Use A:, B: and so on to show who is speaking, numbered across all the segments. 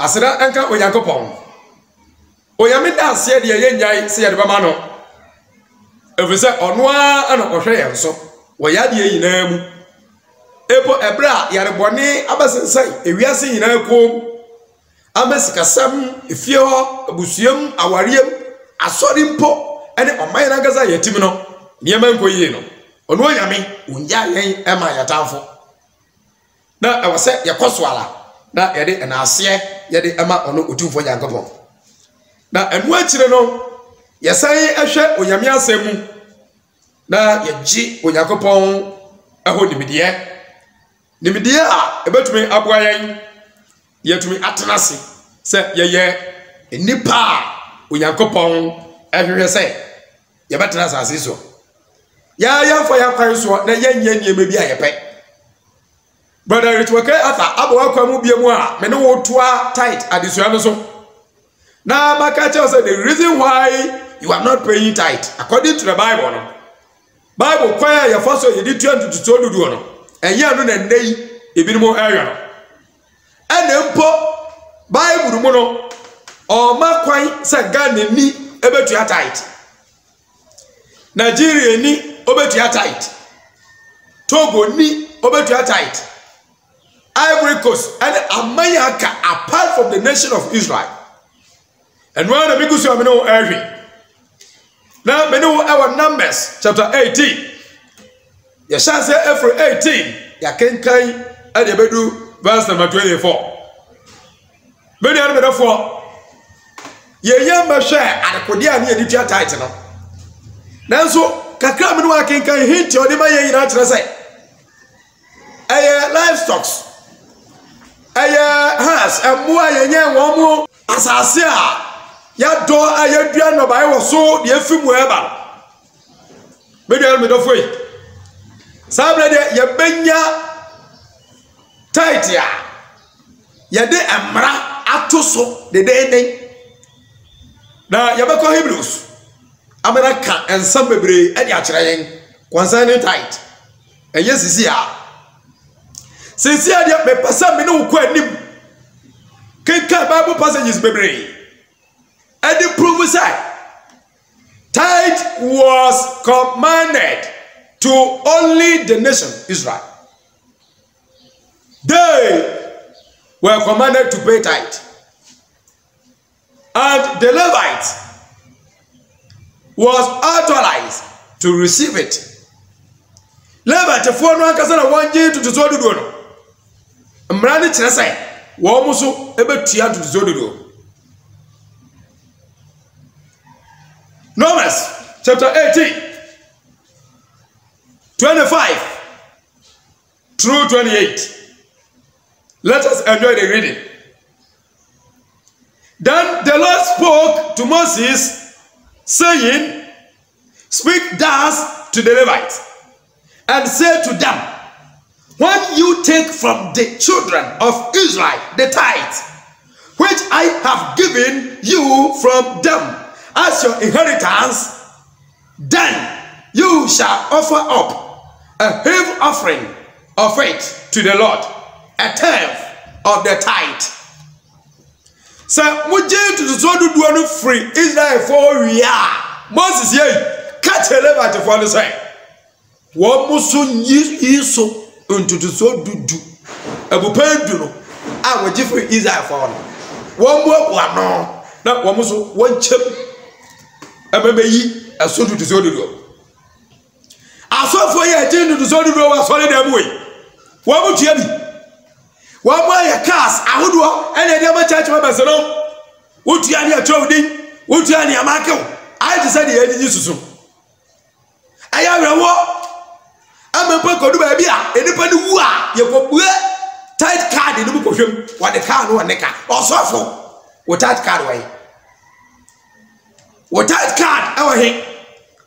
A: asira enka Onyankopon Onyame da ase de ye nyai se ye de bama no efese ono a na ohwe ye nso wo ya de yina mu epo ebra yare bone abasensan ewiase yina kom amesikasam efie ho abusuam awariem asori mpo ene oman na gaza yatim no niema nkoyie no ono Onyame unya yen ema yatamfo na ewose yekosoala na yede enase yede ema ono otumfo Nyankopon na enu akire no yesan ehwe Onyame asemu na yeji Onyankopon aho nimidie a ebetumi aboa yen yetumi atenase se yeye enipa Onyankopon ehwehwe se yebetenase asiso ya for ya kwan so na yenye niema bi ayepe brother Richwake ata aboa kwa mu biemu a me ne wo toa tight adisua no so na maka tell say the reason why you are not paying tight according to the Bible no Bible kwaya ya faso yedi 20 to 2 no enye anu na ndei ebinimo eyo no ene mpo Bible mu no o makwan se Ghana ni ebetua tight Nigeria ni obetua tight Togo ni obetua tight Ivory Coast and Amayaka apart from the nation of Israel and when the biggest you know every now we know our Numbers chapter 18 you shall say every 18 ya kenkai and you do verse number 24 many are therefore ye yamba share at the kodia ni editua tight no nanso kakra me no akenkai hint o de ma ye nyina kire say livestock has emua yenye womu asase a ya do ayadua no bai wo so de afimu eba media me do foi sabre de ye benya tight ya ye de amra atoso de den na ye be ko Hebrews America and some bebre e de akire yen concerning tight and yes is here since ya me pasa me no ko anim kenka Bible passages bebre and the prove say tithe was commanded to only the nation Israel. They were commanded to pay tithe, and the Levites was authorized to receive it. Levite for no akasa na wanje to zododo no mrani kire sai wo muso ebetua to zododo. Numbers chapter 18 25 through 28. Let us enjoy the reading. Then the Lord spoke to Moses, saying, speak thus to the Levites, and say to them, when you take from the children of Israel the tithe, which I have given you from them as your inheritance, then you shall offer up a heave offering of it to the Lord, a tenth of the tithe. So, muje to the zodu no free Israel for we are. Moses ye catch a Levite for the say. What musu yiso unto the zodu do. Abupendu no. I will give Israel for one more no. Now one musu one chip. Abebeyi asodu to zodu. Aso for ye tin to zodu was solid them way. What would you be? One more your cars, I would walk and the church members alone. Would you any a children? Would you any a market? I decided the end Jesus. I am a war. I'm a book of the baby, anybody who are you go tight card in the book of him, what the car no necker or so for what tight card way. What tight card our him,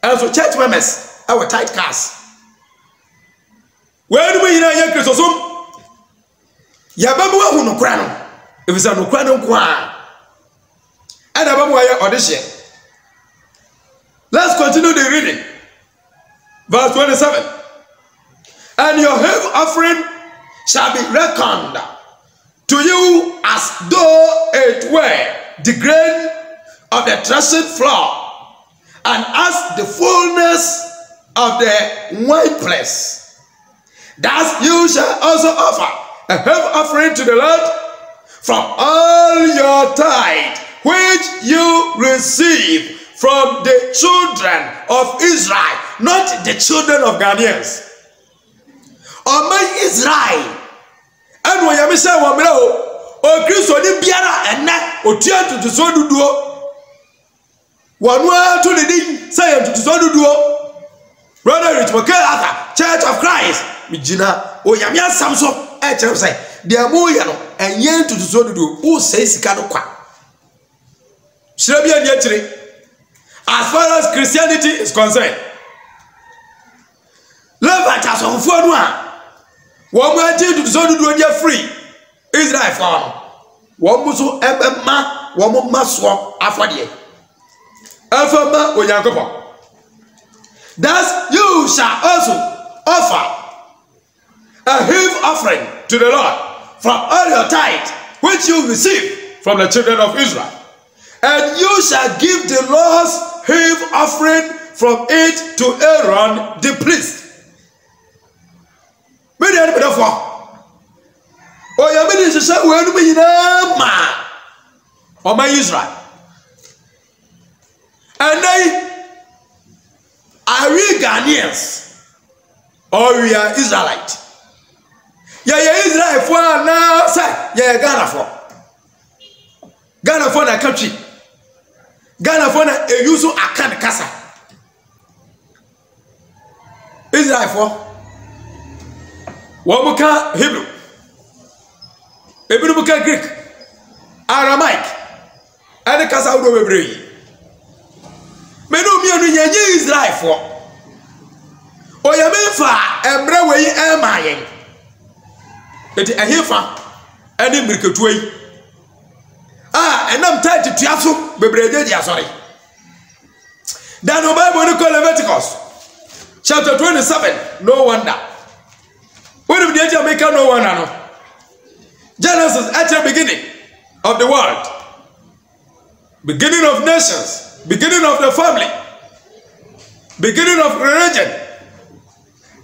A: and so church members, our tight cars. Where do we know your Christmas? Yabamu hu no kra no efisa no kra no kwa ada bamu aye audition. Let's continue the reading. Verse 27. And your heave offering shall be reckoned to you as though it were the grain of the threshing floor, and as the fullness of the winepress. Thus you shall also offer a heave offering to the Lord from all your tithe, which you receive from the children of Israel, not the children of Ghanaians. Oman Israel, and when you say one o Christo ni biara ena otua to so duduo. One word to the ding say to so duduo. Brother Rich McKay, Church of Christ, Mijina, o Yamia Samso, church say, dear Moyano, and yen to so duduo, who says Kanokwa. Shrabia Yetri. As far as Christianity is concerned, Levite as on Fonwa, one way to so do they free Israel farm. One muso ebema, one more maswa afadie. Alpha Oyankopa. Thus you shall also offer a heave offering to the Lord from all your tithe, which you receive from the children of Israel. And you shall give the Lord's heave offering from it to Aaron the priest. Many are the for. Oh, your minister said, "Where do we know, or my Israel?" And they are we Ghanaians or we are Israelite? Yeah, Israel for now, sir. Yeah, Ghana for. Ghana for the country. Ghana for na eyusu akan kasa. Israel for wamuka Hebrew, Hebrew muka Greek, Aramaic, and kasa udo bebree. Menu mi anu yenye Israel for. Oyamefa emre we emayen. Eti ehefa eni mirketuei. And I'm tied to Tiasu, Bebredia, sorry. Then the Bible will call Leviticus chapter 27. No wonder. When did the Jamaica no one know? Genesis at the beginning of the world, beginning of nations, beginning of the family, beginning of religion.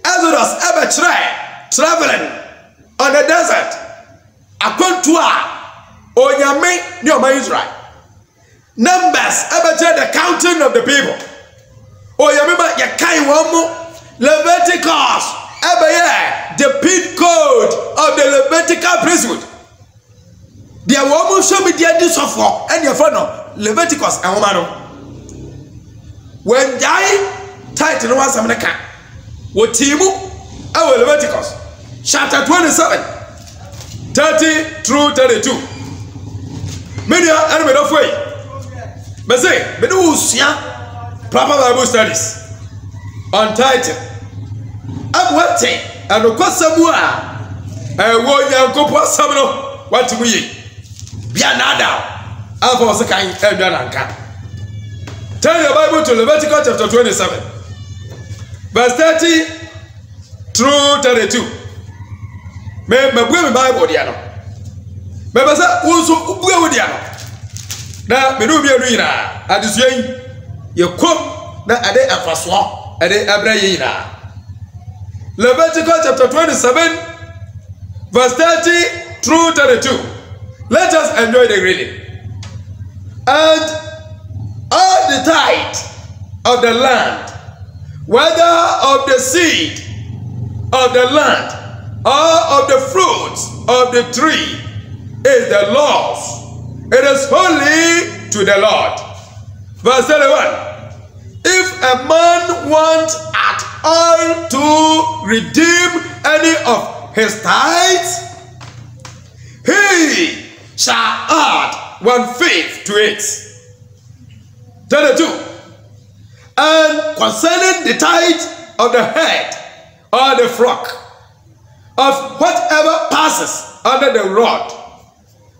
A: Exodus ever traveling on the desert. Upon Tua. Onyame ni Oman Israel. Numbers about the counting of the people. Onyame ba ya kai womu Leviticus about the pin code of the Levitical priesthood. Dia womu show me dia this of and your friend Leviticus and woman. When die title was America. What timu our Leviticus chapter 27 30 through 32. Many are enemy of way. But say, but who see proper Bible studies on title. I'm waiting and of course somewhere. I want you to go some what we be another. Alpha was a kind of Bianca. Turn your Bible to Leviticus chapter 27, verse 30 through 32. Me Bible, Diano. Mebasa wonso ubue wodia no na menu bi anu yina adesua ye kom na ade afaso ade abra yina. Leviticus chapter 27 verse 30 through 32. Let us enjoy the reading. And all the tithe of the land, whether of the seed of the land or of the fruits of the tree, is the Lord's. It is holy to the Lord. Verse 31. If a man wants at all to redeem any of his tithes, he shall add 1/5 to it. 32. And concerning the tithe of the head or the flock, of whatever passes under the rod,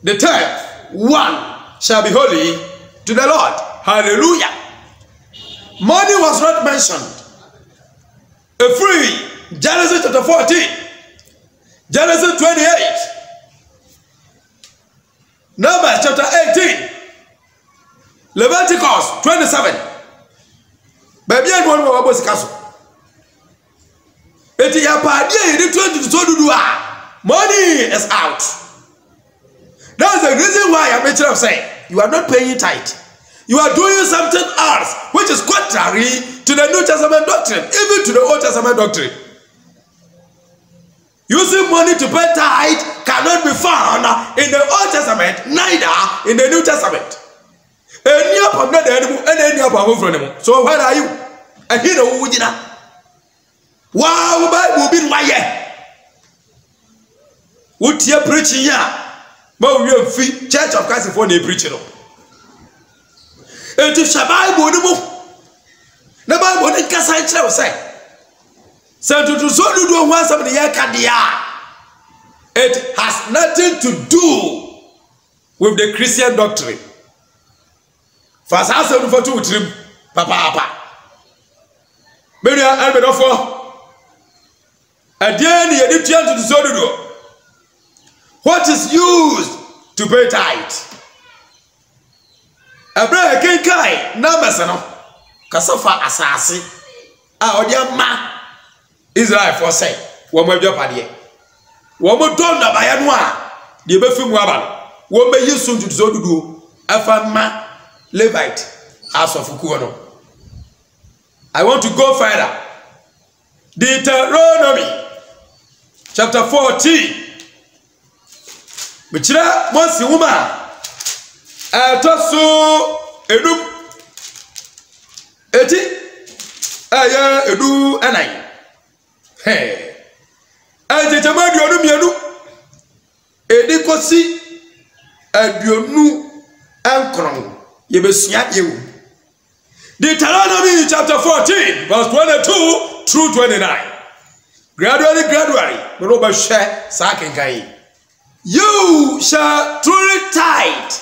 A: the 10th one shall be holy to the Lord. Hallelujah. Money was not mentioned. A free Genesis chapter 14, Genesis 28, Numbers chapter 18. Leviticus 27. Baby, I don't know what was castle. It is a party, you 20 to do. Money is out. That's the reason why I'm saying you are not paying tithe. You are doing something else, which is contrary to the New Testament doctrine, even to the Old Testament doctrine. Using money to pay tithe cannot be found in the Old Testament, neither in the New Testament. So where are you? And here the wow, Bible be why? What you preaching here? But we have free Church of Christ for the preaching. And if Bible the Bible didn't say. So to so do one somebody it has nothing to do with the Christian doctrine. First answer for two trim, papa. Maybe I will offer. At the end, you need to so do. What is used to pay tithe? Abraham Kenkai, Namasano, Kasafa Asasi, Aodiama, Israel for say, one more job at the end. One more done by Anwa, the Befim Waban, one may use soon to so do, Afama Levite, as of Fukuano. I want to go further. Deuteronomy chapter 14. Michira Monsi woman Tosu Edum Eti Aya Edu Anai. Hey, Ajamadi Odum Yadu Edikosi Adionu Ankron Yebesia Yewu. Deuteronomy chapter 14, verse 22 through 29. Gradually, Roba share Sakenkai. You shall truly tithe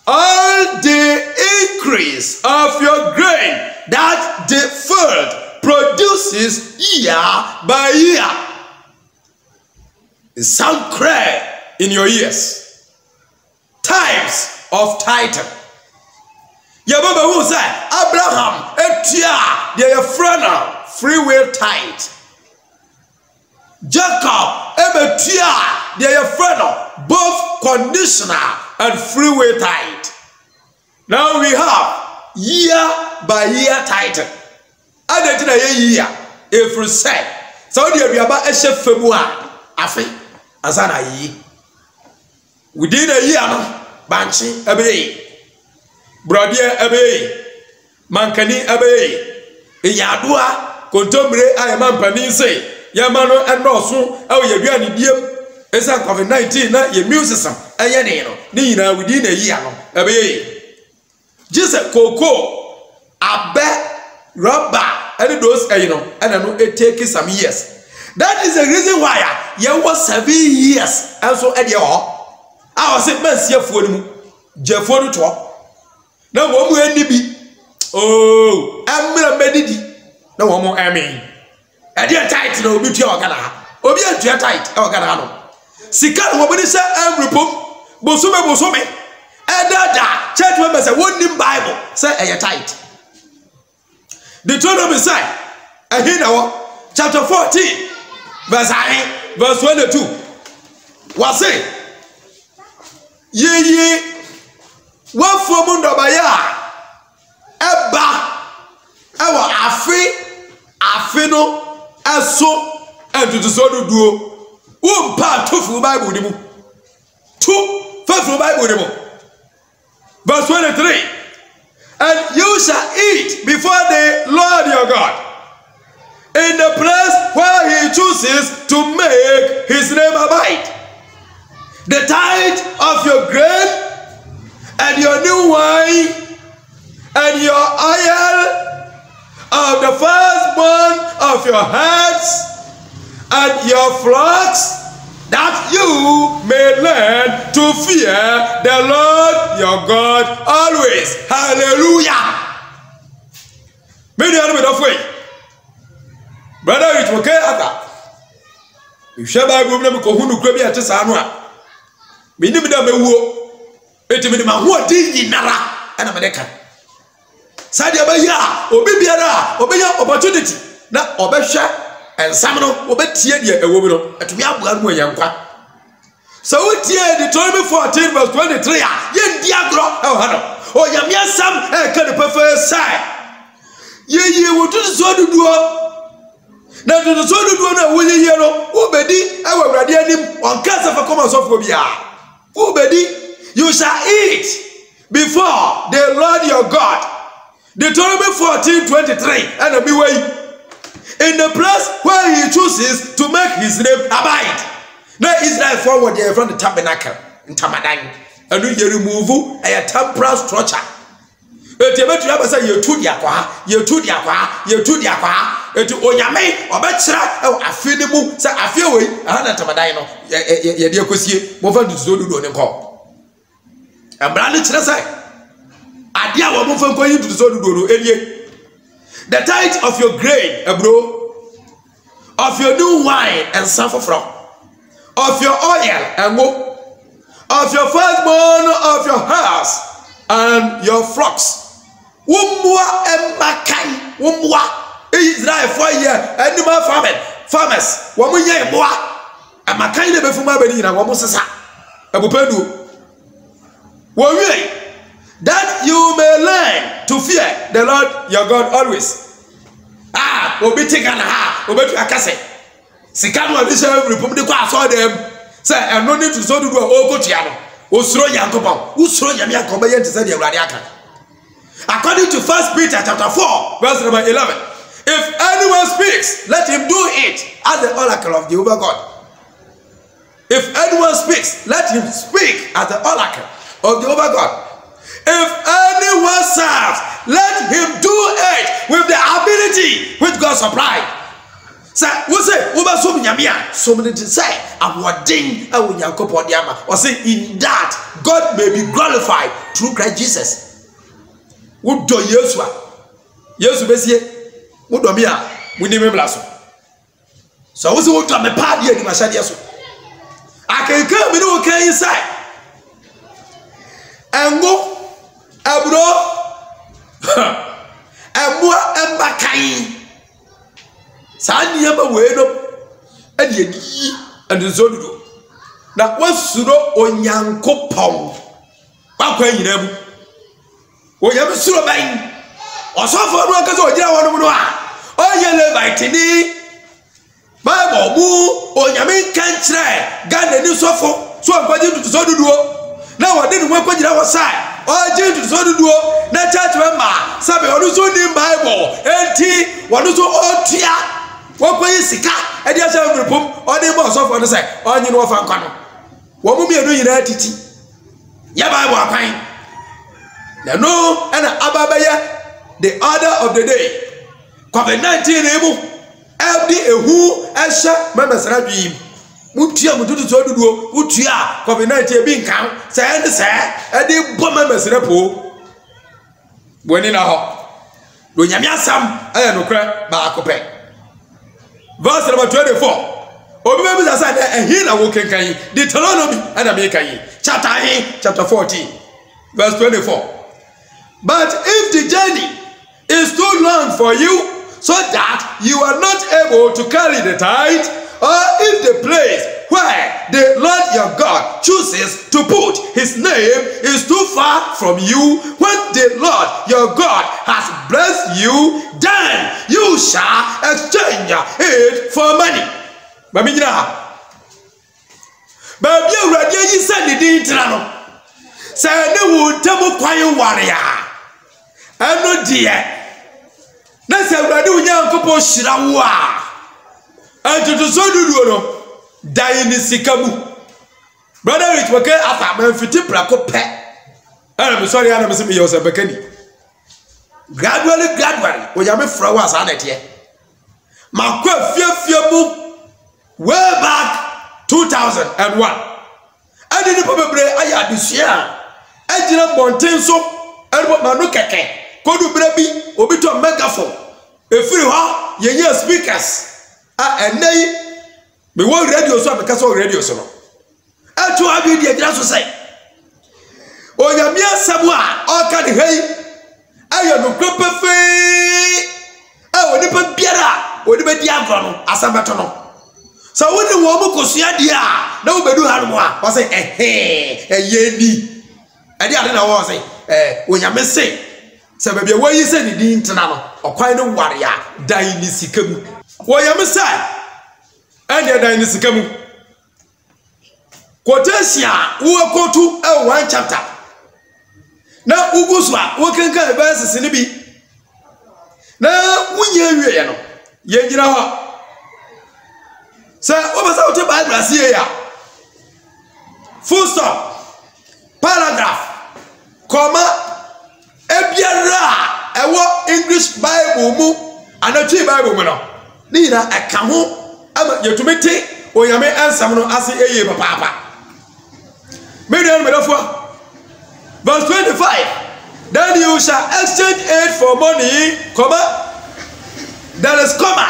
A: all the increase of your grain that the field produces year by year. It sounds clear in your ears. Types of tithe. Yababa who said Abraham etia they are friend free will tithe. Jacob ebetia they are friend both conditional and free will tithe. Now we have year by year tithe. Adentina year every say Saudi Arabia ehye February afi azana yi within a year no banchi ebe Brother Abe, Mankani Abe, Yadua, Contombre, I am Mampani say, Yamano and Rosu, oh, you're doing it, it's a COVID-19, not your musician, and Yanino, Nina within a year, Abe. Jesus Coco, Abe, Rabba, and those, and I know it takes some years. That is the reason why you was 7 years, and so at your I was a man here for you, Jeffo to. Now one more NDB. Oh, I'm gonna medidi. No one more amen. I didn't tight no beauty organa. Obia dia tight organa no. Sikan wo bani say am repom. Bosume. Edada church members say one nim Bible say e tight. The Deuteronomy say ahina chapter 14 verse 22. What say? Ye what from Ndobaya Eba Ewa Afi no Eso and to the Sodu duo. Part 2 from Bible demo. 2 first from Bible demo. Verse 23. And you shall eat before the Lord your God in the place where he chooses to make his name abide. The tithe of your grain and your new wine, and your oil of the firstborn of your herds, and your flocks, that you may learn to fear the Lord your God always. Hallelujah. Many are of way. Brother, it's okay after. If Shabbat will never go to Krabby at Sanwa. Minimum. eti me de ma ho di nyinara ana me de ka sadia ba ya obi biara obenya opportunity na obehwe ensam no obetie de ewo bi no etumi aboa no yankwa so wotie Deuteronomy 14 verse 23 a ye ndi agro e ho no o yamia sam e ka de pefe sai ye wotu so duduo na do so duduo na wo ye no obedi e wa awurade anim on kasa fa come so for bia obedi you shall eat before the Lord your God. Deuteronomy 14:23 and be way in the place where he chooses to make his name abide. Now Israel forward there from the tabernacle in Tamadan and you remove a temporal structure. But you better say you to the aqua, you to the aqua, you to the aqua, to Oyame or Betra or Afinimu, say I feel way, and Tamadino, ye dear Cossier, move on to Zodu on the call. And Brandon say, Adia will move from going to the Zodu. The tithe of your grain, bro, of your new wine and suffer from, of your oil and wool, of your firstborn of your house and your flocks. Wumwa and Makai, Wumwa, Israel for a year, animal farmers, Wamuya Moa, and Makai never from Aberdeen, and Wamusasa, Abupedu. Waway, that you may learn to fear the Lord your God always. Ah, obiti kana ha, obetu akase. Sikanu abisha republic kwa so dem. Say and no need to so do okotua no. Osuro Yankopon, usuro nyame akoba ye ntse de awurade aka. According to 1 Peter chapter 4 verse number 11. If anyone speaks, let him do it as the oracle of Jehovah God. If anyone speaks, let him speak as the oracle of Jehovah God. If anyone serves, let him do it with the ability which God supplied. Say, we say, Uba so nyamia, so many to say, Awading, Awunyankopon diama, or say, in that God may be glorified through Christ Jesus. Would do Yesua? Yesu Bessie, would do Mia, we name him Lasso. So, what's the wood to me party in my Shadiaso? I can come in okay inside and go. Abro Abua Embakai Sani Yama Weno and Yedi and the Zodu. That was Suro Onyanko Pong. Bakwe Yinem. O Yam Surabain or so for Rokas or Yawanua. Oh, Yellow Vitini Bible Moo or Yamin Cantre, Gan and New Sofo, so I'm going to Zodu. Now I didn't work with our side. Oh, Jane to Zodu, na church member, Sabe, or so name Bible, NT, one so Otia, what way is Sika, and yes, I will pump, or the boss of on the side, on you know of Ancano. What will be doing in entity? Ya Bible, pine. Now, no, and Ababaya, the order of the day. COVID-19, LD, who, and shut members and dream. Mutia mututu so dudu utia COVID-19 bi nkan say and say e dey bomb members repo boni na ho do nyame asam aya no kra ba akopɛ verse number 24 obi be bisa say ehi na wo kenkan Deuteronomy and American chapter 14 verse 24 but if the journey is too long for you so that you are not able to carry the tithe, or if the place where the Lord your God chooses to put his name is too far from you, when the Lord your God has blessed you, then you shall exchange it for money. Baby, you ready? You said the dinner. Say the wood table quiet warrior. And no dear. Let's say ready with your couple shirawa. And to do so do no. Die in the sikamu. Brother, it will get up and 50 placo pet. I'm sorry, I'm saying yourself, Bekeni. Gradually, we have a flowers on it here. My fear way back 2001. I didn't probably I had this year. I didn't want to so and what my no keke. Kodu brebi, obito megaphone. A free ha, ye speakers. And they me want radio so because of radio so. And to have you the just say onyame asɛm a ɔka ne hei ayɛ no kropefee a onipa biara a odi bɛdi agorɔ no asɛm bɛto no sɛ wone wɔ mu kosua deɛ a na wobɛdu ha no mu a wɔsɛ ɛyɛ ni ɛde ade na wɔ sɛ onyame se sɛ baabi a wɔyi sɛ ne din tena no ɔkwan no ware a dan ne sika mu wɔyame sɛ ɛne dan ne sika mu quotation a wɔkɔtu 1 chapter na ugu so a wɔkenkan verses ne bi na wunye wie no yɛgyina hɔ sɛ wobɛsɛ wote Bible aseɛ a full stop paragraph comma ebiara a ɛwɔ English Bible mu anatwi Bible mu no ne nyina ɛka ho ama yɛtumi te onyame ansam no ase eye papaapa median medafo verse 25 then you shall exchange it for money comma there is comma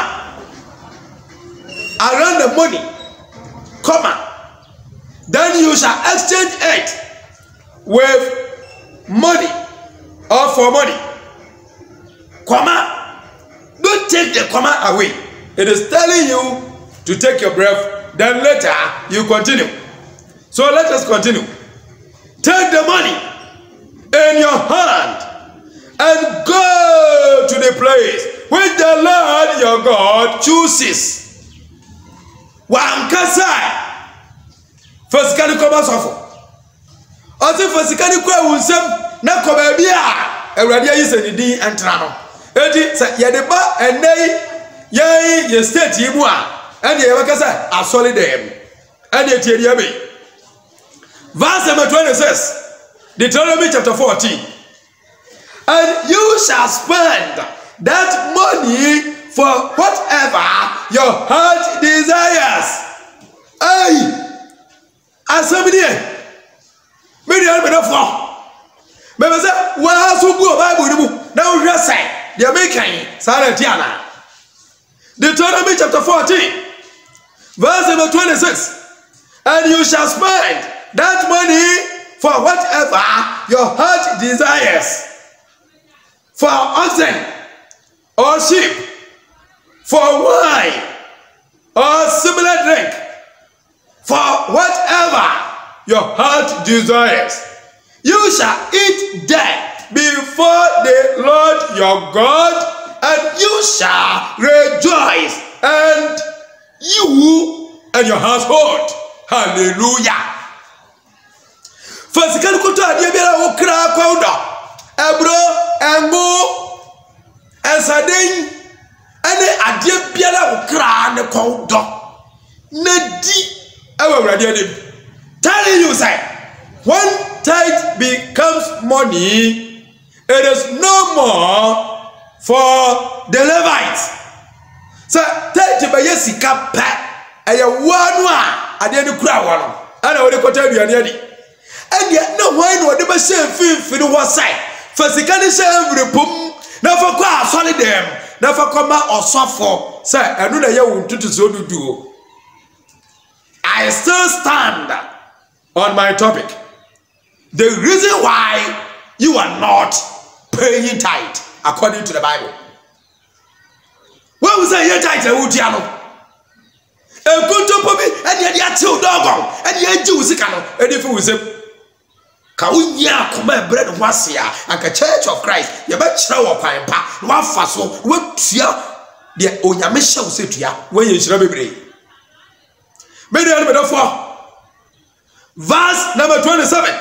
A: around the money comma then you shall exchange it with money or for money comma don't take the comma away. It is telling you to take your breath, then later you continue. So let us continue. Take the money in your hand and go to the place which the Lord your God chooses. Wankasa fasikani kɔba sɔfo ɔsi fasikani kɔ ewunsɛm na kɔba bi a awurade ayi sɛ ne din ɛntena no eti sɛ yɛde ba ɛnɛ yi yɛ state yi mu a ɛne yɛbɛkasa asɔre dɛm ɛne etie deɛ bɛ verse number 26 Deuteronomy chapter 14 and you shall spend that money for whatever your heart desires. Ay, assemble. Me dey me for. Me be say wa so go Bible ni mu. Na wo hwɛ sai. Dey me kan sare tiana. Deuteronomy chapter 14 verse number 26. And you shall spend that money for whatever your heart desires. For oxen or sheep, for wine or similar drink, for whatever your heart desires, you shall eat that before the Lord your God, and you shall rejoice, and you and your household. Hallelujah. Fasikali kuto adie biara wo kra kwawda ebro engo ensaden ene adie biara wo kra ne kwawda na di awurade adem telling you say when tithe becomes money it is no more for the Levites. So tithe be yesika pa eye wanu a ade ne kura wo no ana wo de kota aduane ade and yet no wine or the same fin was side. For the candy every pum, never qua solid them, never come out or suffer. Sir, I know that you want to so do. I still stand on my topic. The reason why you are not paying tithe according to the Bible. What was I tithe? Udiano. A good top of it, and yet you two dog, and yet Jews, and if it was a Kaunya come bread wasia and the Church of Christ. You bet show up and pa one faso what tia the onyamisha will say to ya when you should be brave. Verse number 27.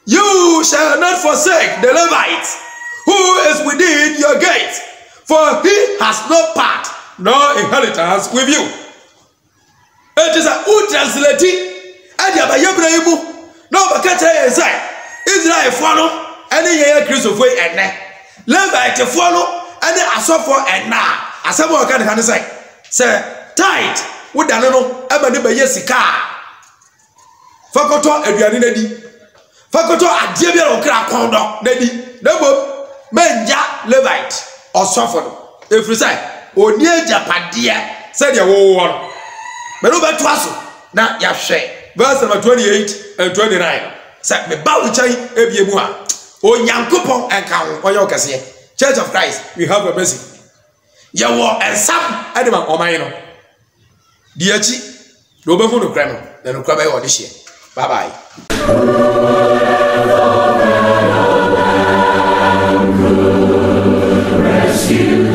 A: You shall not forsake the Levites who is within your gates, for he has no part nor inheritance with you. It is a who translating and Yabayabrahimu. No, but catch Israel follow any year Christopher and Levite follow and I saw for and now. As someone can say, Sir, tight, would I know ever never yesika? Fakoto, a Bianidi Fakoto, a Jabia or crack condo, Daddy, double Menja Levite or soften. If you say, or near Japadia, said your one. But over to us now, Yashe. Verse number 28 and 29. Say me ba wo chan ebiemu a onyankopon enka ho oyo kase Church of Christ we have a mercy ye wo ensam adema oman no di achi do be hu no kra no na no kra ba ye ode hye bye bye rescue